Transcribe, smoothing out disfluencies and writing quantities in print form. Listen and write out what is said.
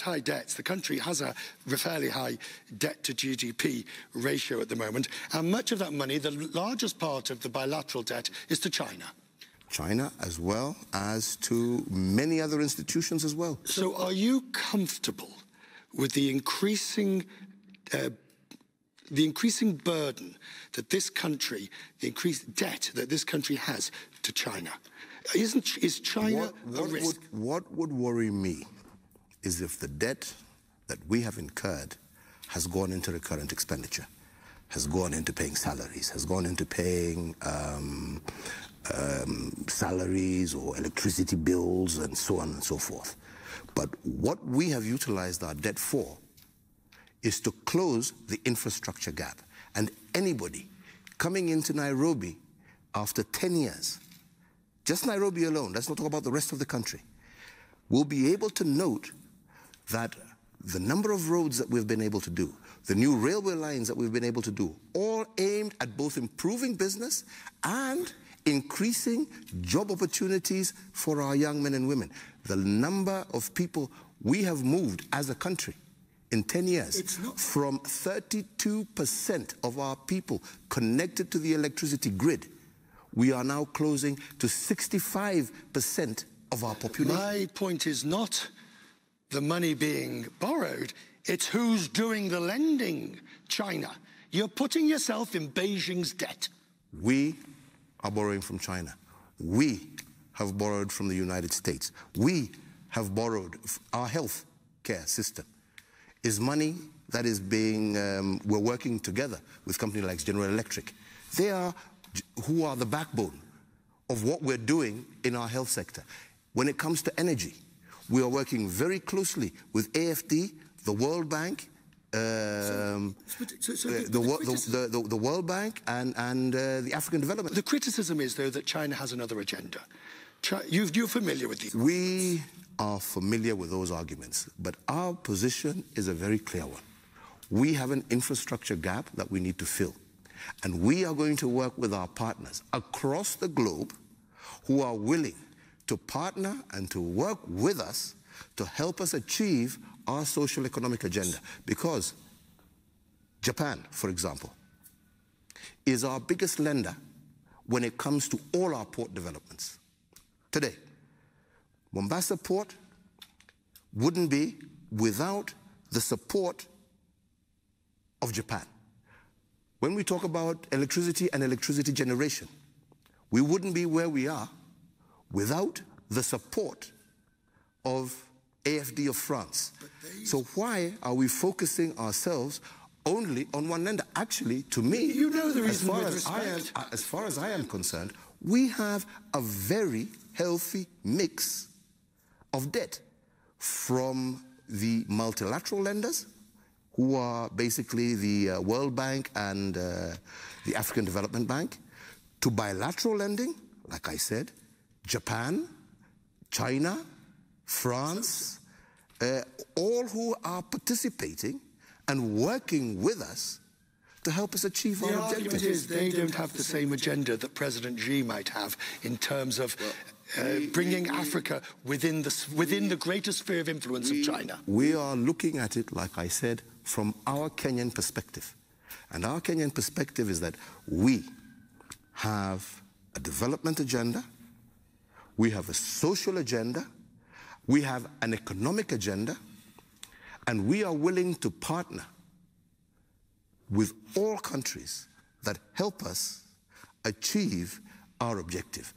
High debts. The country has a fairly high debt to GDP ratio at the moment, and much of that money, the largest part of the bilateral debt, is to China. China, as well as to many other institutions as well. So are you comfortable with the increasing burden that this country, the increased debt that this country has to China? Is China a risk? What would worry me is if the debt that we have incurred has gone into recurrent expenditure, has gone into paying salaries, has gone into paying salaries or electricity bills and so on and so forth. But what we have utilized our debt for is to close the infrastructure gap. And anybody coming into Nairobi after 10 years, just Nairobi alone, let's not talk about the rest of the country, will be able to note that the number of roads that we've been able to do, the new railway lines that we've been able to do, all aimed at both improving business and increasing job opportunities for our young men and women. The number of people we have moved as a country in 10 years, from 32% of our people connected to the electricity grid, we are now closing to 65% of our population. My point is not the money being borrowed, it's who's doing the lending, China. You're putting yourself in Beijing's debt. We are borrowing from China. We have borrowed from the United States. We have borrowed. Our health care system is money that is being, we're working together with companies like General Electric. They are who are the backbone of what we're doing in our health sector. When it comes to energy, we are working very closely with AFD, the World Bank, the World Bank and the African Development. The criticism is, though, that China has another agenda. You're familiar with these? We are familiar with those arguments, but our position is a very clear one. We have an infrastructure gap that we need to fill, and we are going to work with our partners across the globe who are willing to partner and to work with us to help us achieve our social economic agenda. Because Japan, for example, is our biggest lender when it comes to all our port developments. Today, Mombasa Port wouldn't be without the support of Japan. When we talk about electricity and electricity generation, we wouldn't be where we are without the support of AFD of France. So why are we focusing ourselves only on one lender? Actually, to me, you know the reason as far as I am concerned, we have a very healthy mix of debt from the multilateral lenders, who are basically the World Bank and the African Development Bank, to bilateral lending, like I said, Japan, China, France, all who are participating and working with us to help us achieve our objectives. The argument is they don't have the same agenda that President Xi might have in terms of bringing Africa within the greater sphere of influence of China. We are looking at it, like I said, from our Kenyan perspective. And our Kenyan perspective is that we have a development agenda, we have a social agenda, we have an economic agenda, and we are willing to partner with all countries that help us achieve our objective.